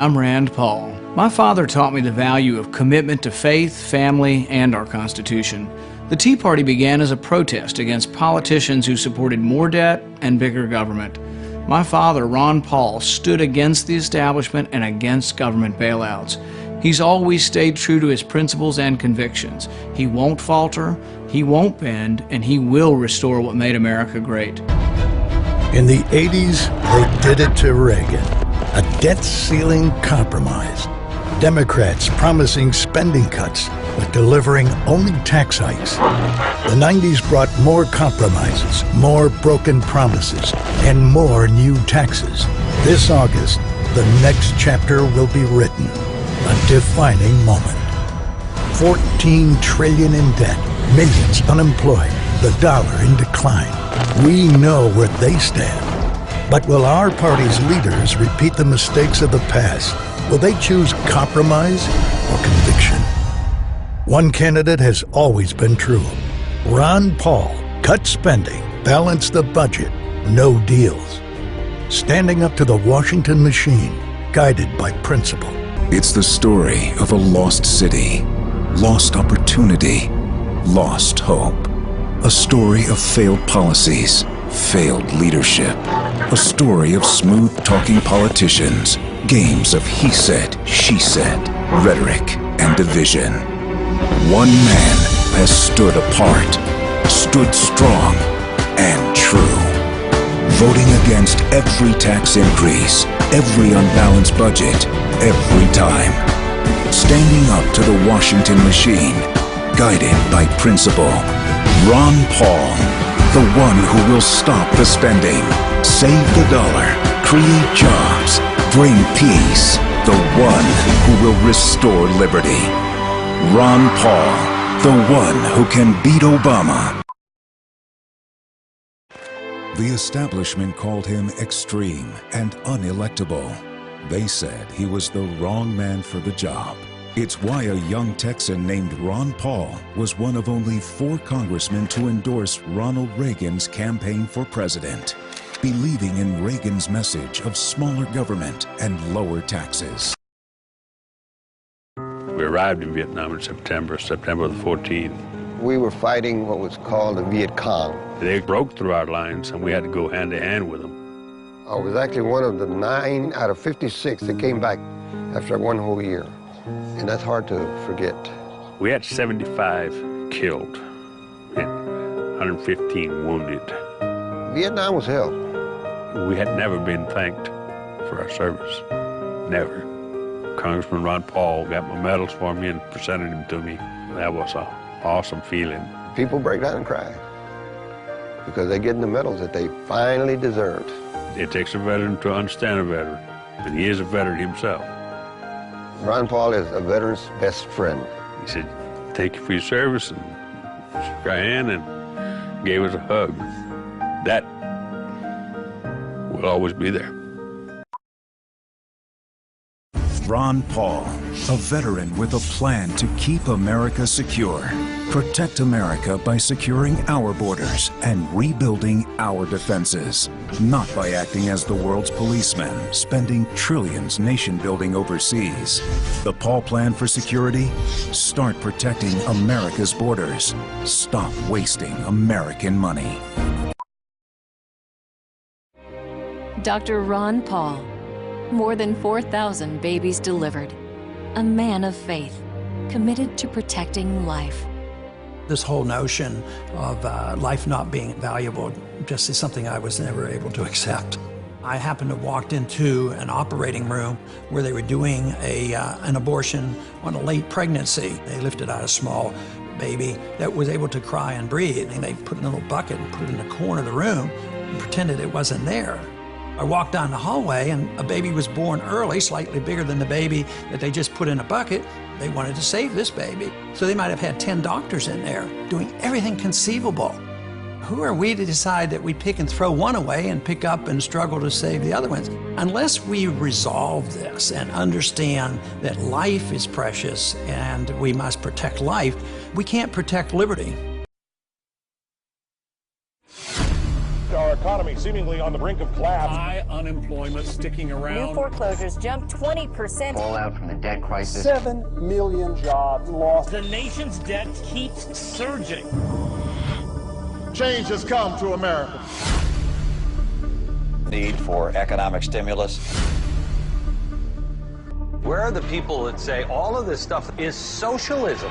I'm Rand Paul. My father taught me the value of commitment to faith, family, and our Constitution. The Tea Party began as a protest against politicians who supported more debt and bigger government. My father, Ron Paul, stood against the establishment and against government bailouts. He's always stayed true to his principles and convictions. He won't falter, he won't bend, and he will restore what made America great. In the 80s, they did it to Reagan. A debt ceiling compromise. Democrats promising spending cuts, but delivering only tax hikes. The 90s brought more compromises, more broken promises, and more new taxes. This August, the next chapter will be written. A defining moment. 14 trillion in debt, millions unemployed, the dollar in decline. We know where they stand. But will our party's leaders repeat the mistakes of the past? Will they choose compromise or conviction? One candidate has always been true. Ron Paul, cut spending, balance the budget, no deals. Standing up to the Washington machine, guided by principle. It's the story of a lost city, lost opportunity, lost hope. A story of failed policies, failed leadership. A story of smooth-talking politicians, games of he said, she said, rhetoric and division. One man has stood apart, stood strong and true. Voting against every tax increase, every unbalanced budget, every time. Standing up to the Washington machine, guided by principle. Ron Paul, the one who will stop the spending, save the dollar, create jobs, bring peace, the one who will restore liberty. Ron Paul, the one who can beat Obama. The establishment called him extreme and unelectable. They said he was the wrong man for the job. It's why a young Texan named Ron Paul was one of only 4 congressmen to endorse Ronald Reagan's campaign for president, believing in Reagan's message of smaller government and lower taxes. We arrived in Vietnam in September the 14th. We were fighting what was called the Viet Cong. They broke through our lines and we had to go hand to hand with them. I was actually one of the 9 out of 56 that came back after 1 whole year. And that's hard to forget. We had 75 killed and 115 wounded. Vietnam was hell. We had never been thanked for our service, never. Congressman Ron Paul got my medals for me and presented them to me. That was an awesome feeling. People break down and cry because they're getting the medals that they finally deserved. It takes a veteran to understand a veteran, and he is a veteran himself. Ron Paul is a veteran's best friend. He said, "Thank you for your service," and shook our hand and gave us a hug. That will always be there. Ron Paul, a veteran with a plan to keep America secure. Protect America by securing our borders and rebuilding our defenses. Not by acting as the world's policeman, spending trillions nation-building overseas. The Paul plan for security? Start protecting America's borders. Stop wasting American money. Dr. Ron Paul. More than 4,000 babies delivered. A man of faith, committed to protecting life. This whole notion of life not being valuable just is something I was never able to accept. I happened to walk into an operating room where they were doing an abortion on a late pregnancy. They lifted out a small baby that was able to cry and breathe, and they put it in a little bucket and put it in the corner of the room and pretended it wasn't there. I walked down the hallway and a baby was born early, slightly bigger than the baby that they just put in a bucket. They wanted to save this baby. So they might have had 10 doctors in there doing everything conceivable. Who are we to decide that we pick and throw one away and pick up and struggle to save the other ones? Unless we resolve this and understand that life is precious and we must protect life, we can't protect liberty. Our economy economy seemingly on the brink of collapse. High unemployment sticking around. New foreclosures jumped 20%. Fallout from the debt crisis. 7 million jobs lost. The nation's debt keeps surging. Change has come to America. Need for economic stimulus. Where are the people that say all of this stuff is socialism?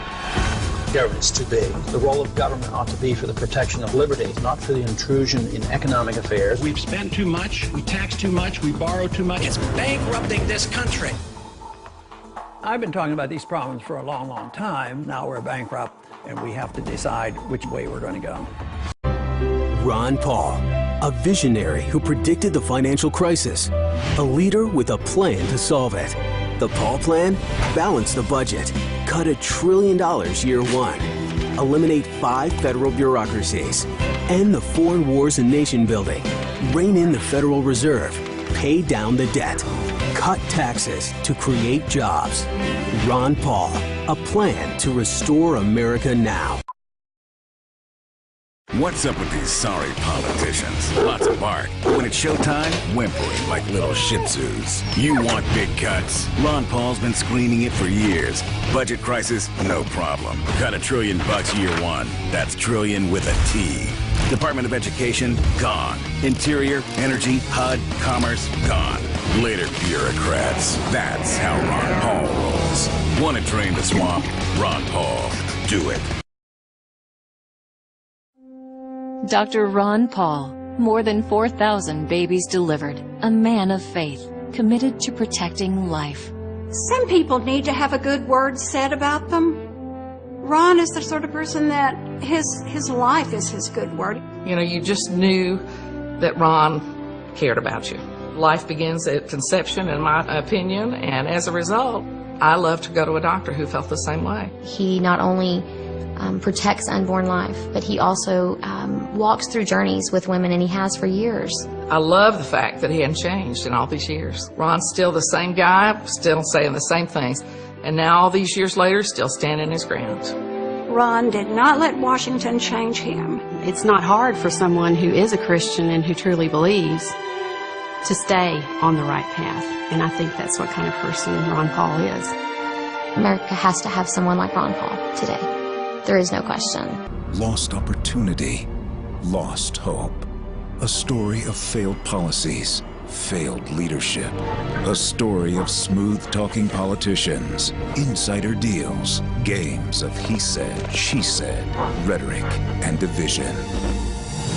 Government's too big. The role of government ought to be for the protection of liberty, not for the intrusion in economic affairs. We've spent too much, we tax too much, we borrow too much. It's bankrupting this country. I've been talking about these problems for a long, long time. Now we're bankrupt, and we have to decide which way we're going to go. Ron Paul, a visionary who predicted the financial crisis, a leader with a plan to solve it. The Paul plan? Balance the budget, cut $1 trillion year one, eliminate 5 federal bureaucracies, end the foreign wars and nation building, rein in the Federal Reserve, pay down the debt, cut taxes to create jobs. Ron Paul, a plan to restore America now. What's up with these sorry politicians? Lots of bark. When it's showtime, whimpering like little shih tzus. You want big cuts? Ron Paul's been screaming it for years. Budget crisis? No problem. Cut $1 trillion year one. That's trillion with a T. Department of Education? Gone. Interior, Energy, HUD, Commerce? Gone. Later, bureaucrats. That's how Ron Paul rolls. Want to drain the swamp? Ron Paul. Do it. Dr. Ron Paul, more than 4,000 babies delivered, a man of faith, committed to protecting life. Some people need to have a good word said about them. Ron is the sort of person that his life is his good word. You know, you just knew that Ron cared about you. Life begins at conception, in my opinion, and as a result, I love to go to a doctor who felt the same way. He not only protects unborn life, but he also walks through journeys with women, and he has for years. I love the fact that he hadn't changed in all these years. Ron's still the same guy, still saying the same things, and now all these years later, still standing his ground. Ron did not let Washington change him. It's not hard for someone who is a Christian and who truly believes to stay on the right path, and I think that's what kind of person Ron Paul is. America has to have someone like Ron Paul today. There is no question. Lost opportunity, lost hope. A story of failed policies, failed leadership. A story of smooth-talking politicians, insider deals, games of he said, she said, rhetoric, and division.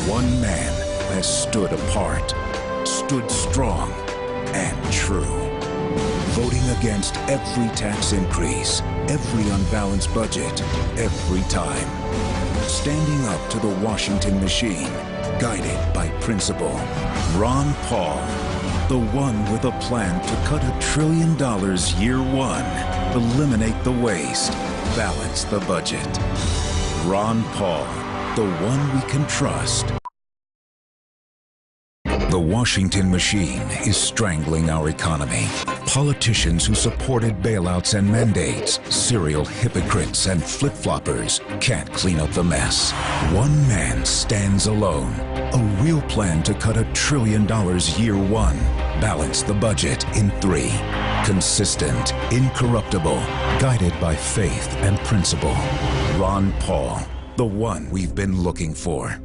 One man has stood apart, stood strong and true. Voting against every tax increase, every unbalanced budget, every time. Standing up to the Washington machine, guided by principle. Ron Paul, the one with a plan to cut $1 trillion year one, eliminate the waste, balance the budget. Ron Paul, the one we can trust. The Washington machine is strangling our economy. Politicians who supported bailouts and mandates, serial hypocrites and flip-floppers can't clean up the mess. One man stands alone. A real plan to cut $1 trillion year one. Balance the budget in 3. Consistent, incorruptible, guided by faith and principle. Ron Paul, the one we've been looking for.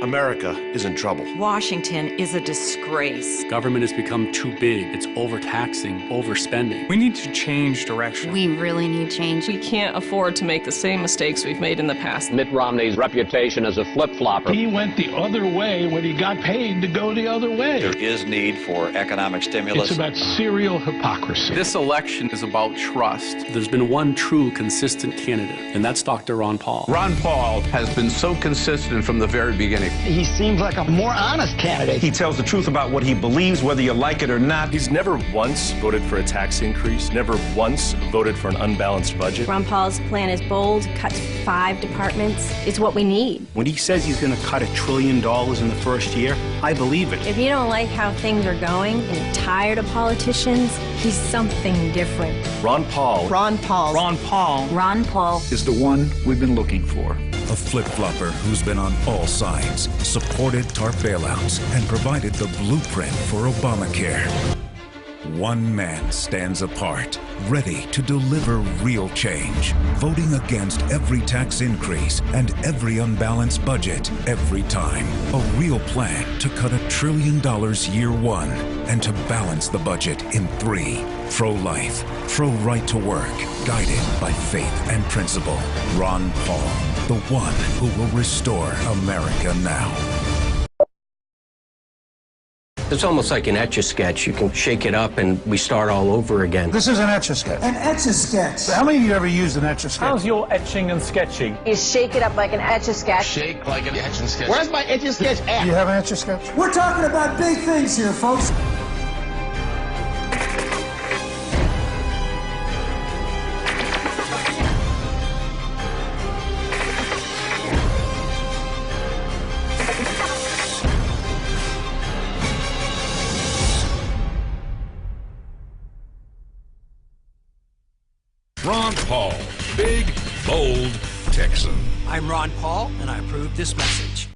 America is in trouble. Washington is a disgrace. Government has become too big. It's overtaxing, overspending. We need to change direction. We really need change. We can't afford to make the same mistakes we've made in the past. Mitt Romney's reputation as a flip-flopper. He went the other way when he got paid to go the other way. There is need for economic stimulus. It's about serial hypocrisy. This election is about trust. There's been one true, consistent candidate, and that's Dr. Ron Paul. Ron Paul has been so consistent from the very beginning. He seems like a more honest candidate. He tells the truth about what he believes, whether you like it or not. He's never once voted for a tax increase, never once voted for an unbalanced budget. Ron Paul's plan is bold, cuts 5 departments. It's what we need. When he says he's going to cut $1 trillion in the first year, I believe it. If you don't like how things are going and you're tired of politicians, he's something different. Ron Paul. Ron Paul. Ron Paul. Ron Paul is the one we've been looking for. a flip-flopper who's been on all sides, supported TARP bailouts, and provided the blueprint for Obamacare. One man stands apart, ready to deliver real change, voting against every tax increase and every unbalanced budget every time. A real plan to cut $1 trillion year one and to balance the budget in 3. Pro-life, pro-right to work, guided by faith and principle. Ron Paul, the one who will restore America now. It's almost like an Etch-a-Sketch. You can shake it up and we start all over again. This is an Etch-a-Sketch. An Etch-a-Sketch. How many of you ever used an Etch-a-Sketch? How's your etching and sketching? You shake it up like an Etch-a-Sketch. Shake like an Etch-a-Sketch. Where's my Etch-a-Sketch at? Do you have an Etch-a-Sketch? We're talking about big things here, folks. Ron Paul, big, bold Texan. I'm Ron Paul, and I approve this message.